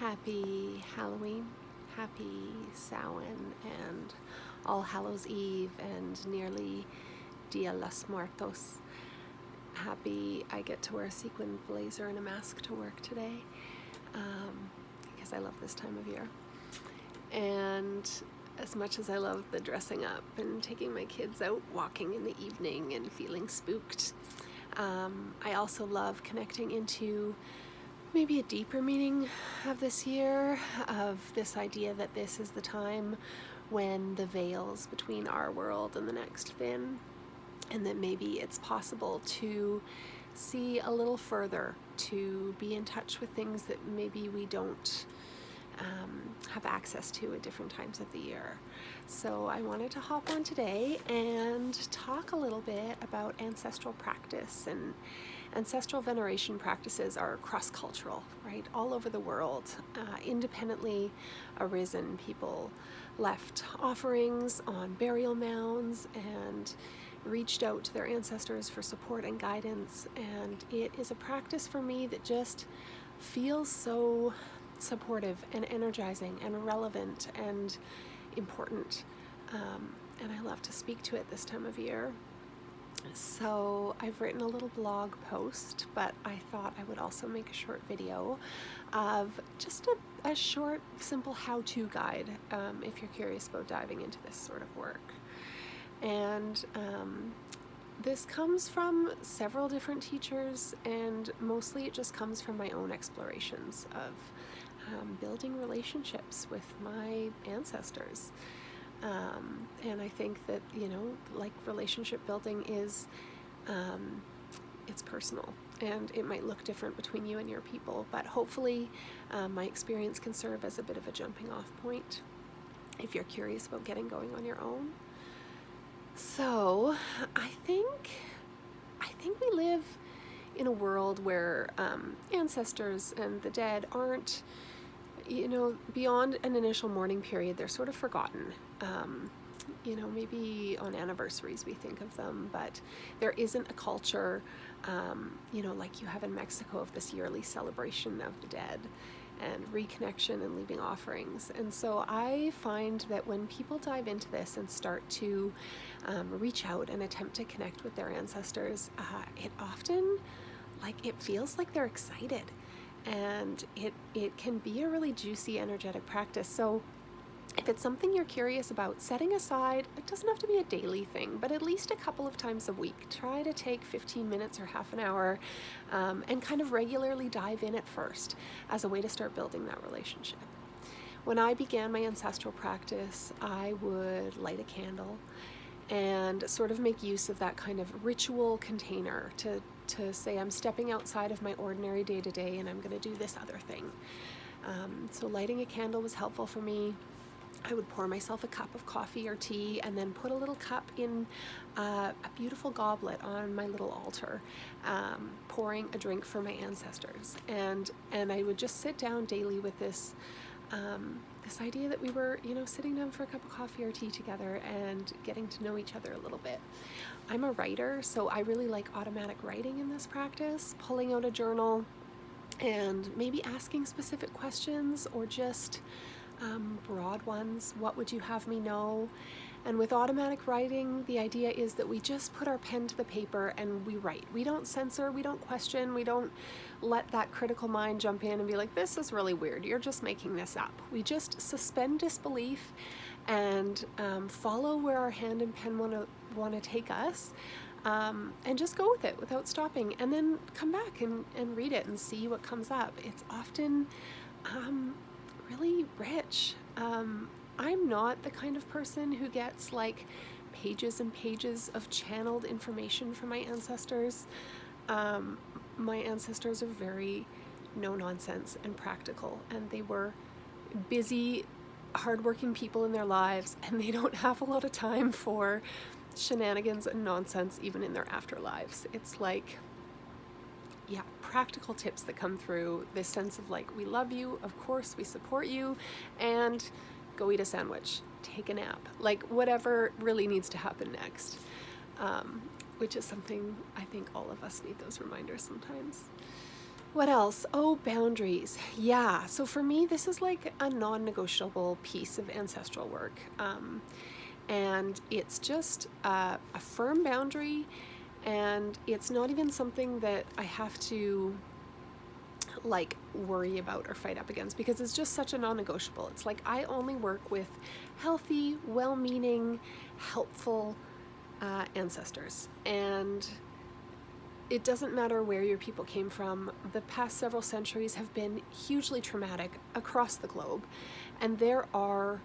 Happy Halloween, happy Samhain, and All Hallows Eve, and nearly Dia los Muertos. Happy I get to wear a sequin blazer and a mask to work today, because I love this time of year. And as much as I love the dressing up and taking my kids out walking in the evening and feeling spooked, I also love connecting into maybe a deeper meaning of this year, of this idea that this is the time when the veils between our world and the next thin, and that maybe it's possible to see a little further, to be in touch with things that maybe we don't have access to at different times of the year. So I wanted to hop on today and talk a little bit about ancestral practice. And ancestral veneration practices are cross-cultural, right? All over the world, independently arisen. People left offerings on burial mounds and reached out to their ancestors for support and guidance. And it is a practice for me that just feels so supportive and energizing and relevant and important. And I love to speak to it this time of year. So I've written a little blog post, but I thought I would also make a short video of just a short, simple how-to guide if you're curious about diving into this sort of work. And this comes from several different teachers, and mostly it just comes from my own explorations of building relationships with my ancestors. And I think that, like relationship building is, it's personal, and it might look different between you and your people, but hopefully my experience can serve as a bit of a jumping off point if you're curious about getting going on your own. So I think we live in a world where ancestors and the dead aren't, beyond an initial mourning period, they're sort of forgotten. Maybe on anniversaries we think of them, but there isn't a culture, like you have in Mexico, of this yearly celebration of the dead and reconnection and leaving offerings. And so I find that when people dive into this and start to reach out and attempt to connect with their ancestors, it often, it feels like they're excited, and it can be a really juicy, energetic practice. So if it's something you're curious about, setting aside, it doesn't have to be a daily thing, but at least a couple of times a week, try to take 15 minutes or half an hour and kind of regularly dive in at first as a way to start building that relationship. When I began my ancestral practice, I would light a candle and sort of make use of that kind of ritual container to say, I'm stepping outside of my ordinary day-to-day and I'm going to do this other thing. So lighting a candle was helpful for me. I would pour myself a cup of coffee or tea and then put a little cup in a beautiful goblet on my little altar, pouring a drink for my ancestors. And I would just sit down daily with this idea that we were, sitting down for a cup of coffee or tea together and getting to know each other a little bit. I'm a writer, so I really like automatic writing in this practice, pulling out a journal and maybe asking specific questions, or just broad ones. What would you have me know? And with automatic writing, the idea is that we just put our pen to the paper and we write. We don't censor, we don't question, we don't let that critical mind jump in and be like, this is really weird, you're just making this up. We just suspend disbelief and follow where our hand and pen want to take us, and just go with it without stopping, and then come back and read it and see what comes up. It's often really rich. I'm not the kind of person who gets pages and pages of channeled information from my ancestors. My ancestors are very no nonsense and practical, and they were busy, hardworking people in their lives, and they don't have a lot of time for shenanigans and nonsense even in their afterlives. It's practical tips that come through, this sense of we love you, of course we support you, and go eat a sandwich, take a nap, whatever really needs to happen next, which is something I think all of us need those reminders sometimes. What else? Oh, boundaries. Yeah. So for me, this is like a non-negotiable piece of ancestral work. And it's just a firm boundary, and it's not even something that I have to like worry about or fight up against, because it's just such a non-negotiable. It's like I only work with healthy, well-meaning, helpful ancestors, and it doesn't matter where your people came from. The past several centuries have been hugely traumatic across the globe, and there are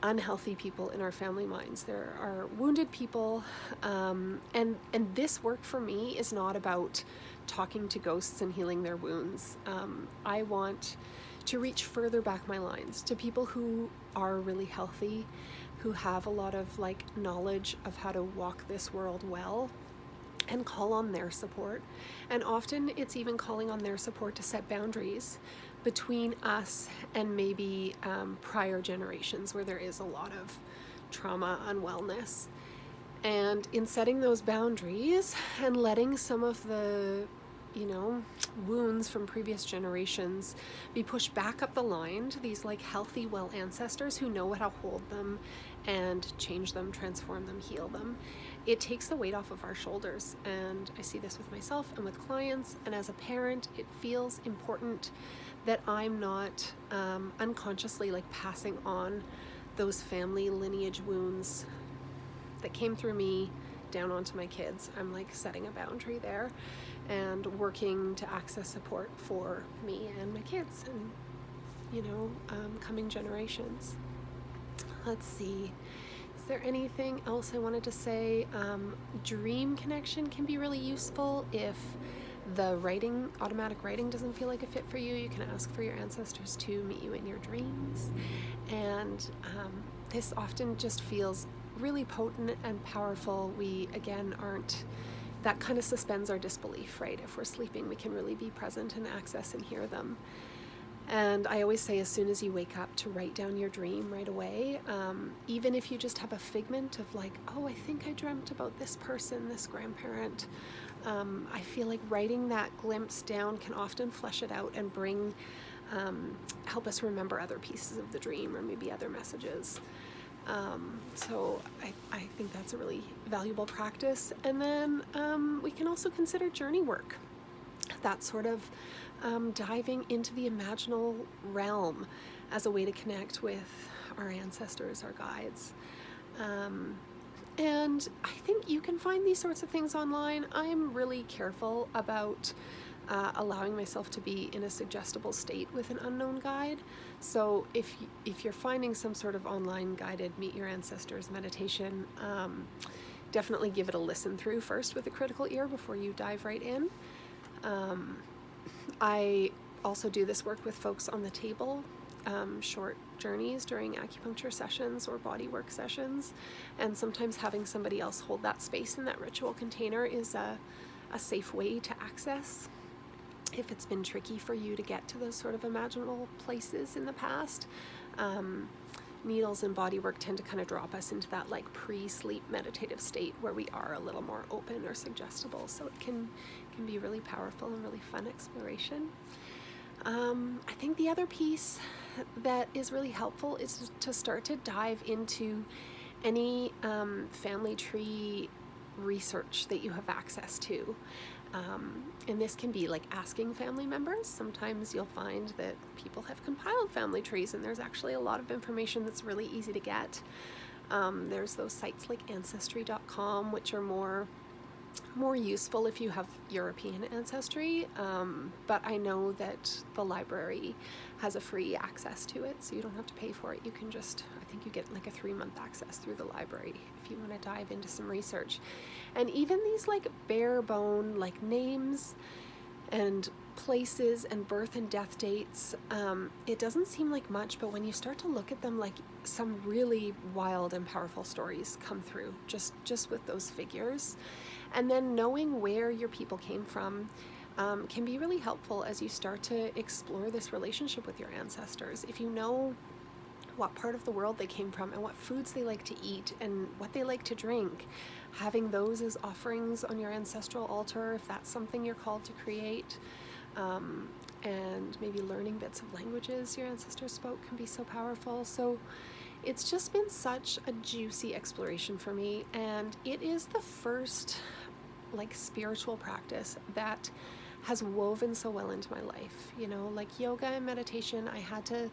unhealthy people in our family minds. There are wounded people, and this work for me is not about talking to ghosts and healing their wounds. I want to reach further back my lines to people who are really healthy, who have a lot of like knowledge of how to walk this world well, and call on their support. And often it's even calling on their support to set boundaries between us and maybe prior generations where there is a lot of trauma, unwellness. And in setting those boundaries and letting some of the, wounds from previous generations be pushed back up the line to these like healthy, well ancestors who know how to hold them and change them, transform them, heal them, it takes the weight off of our shoulders. And I see this with myself and with clients. And as a parent, it feels important that I'm not unconsciously like passing on those family lineage wounds that came through me down onto my kids. I'm like setting a boundary there and working to access support for me and my kids and, coming generations. Let's see. Is there anything else I wanted to say? Dream connection can be really useful. If the automatic writing doesn't feel like a fit for you, you can ask for your ancestors to meet you in your dreams. And this often just feels really potent and powerful. We, again, that kind of suspends our disbelief, right? If we're sleeping, we can really be present and access and hear them. And I always say, as soon as you wake up, to write down your dream right away. Even if you just have a figment of like, oh, I think I dreamt about this person, this grandparent. I feel like writing that glimpse down can often flesh it out and help us remember other pieces of the dream or maybe other messages. So I think that's a really valuable practice. And then we can also consider journey work. That sort of diving into the imaginal realm as a way to connect with our ancestors, our guides. And I think you can find these sorts of things online. I'm really careful about allowing myself to be in a suggestible state with an unknown guide. So if you're finding some sort of online guided Meet Your Ancestors meditation, definitely give it a listen through first with a critical ear before you dive right in. I also do this work with folks on the table, short journeys during acupuncture sessions or body work sessions, and sometimes having somebody else hold that space in that ritual container is a safe way to access if it's been tricky for you to get to those sort of imaginal places in the past. Needles and body work tend to kind of drop us into that like pre-sleep meditative state where we are a little more open or suggestible. So it can be really powerful and really fun exploration. I think the other piece that is really helpful is to start to dive into any family tree research that you have access to. And this can be like asking family members. Sometimes you'll find that people have compiled family trees and there's actually a lot of information that's really easy to get. There's those sites like Ancestry.com, which are more useful if you have European ancestry, but I know that the library has a free access to it, so you don't have to pay for it. You can I think you get like a 3-month access through the library if you want to dive into some research. And even these like bare bone like names and places and birth and death dates, it doesn't seem like much, but when you start to look at them, like some really wild and powerful stories come through just with those figures. And then knowing where your people came from can be really helpful as you start to explore this relationship with your ancestors. If you know what part of the world they came from and what foods they like to eat and what they like to drink, having those as offerings on your ancestral altar, if that's something you're called to create, and maybe learning bits of languages your ancestors spoke can be so powerful. So it's just been such a juicy exploration for me, and it is the first like spiritual practice that has woven so well into my life. You know, like yoga and meditation, I had to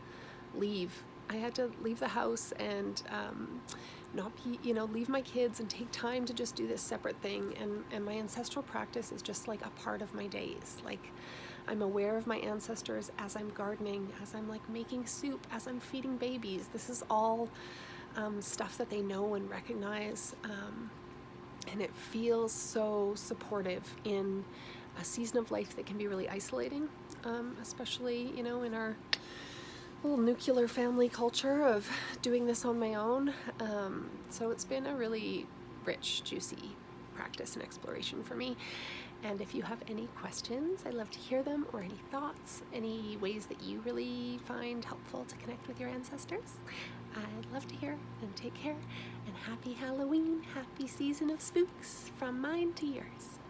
leave the house and not be, you know, leave my kids and take time to just do this separate thing. And my ancestral practice is just like a part of my days. Like, I'm aware of my ancestors as I'm gardening, as I'm like making soup, as I'm feeding babies. This is all stuff that they know and recognize. And it feels so supportive in a season of life that can be really isolating, especially, you know, in our little nuclear family culture of doing this on my own. So it's been a really rich, juicy practice and exploration for me. And if you have any questions, I'd love to hear them, or any thoughts, any ways that you really find helpful to connect with your ancestors. I'd love to hear, and take care, and happy Halloween, happy season of spooks from mine to yours.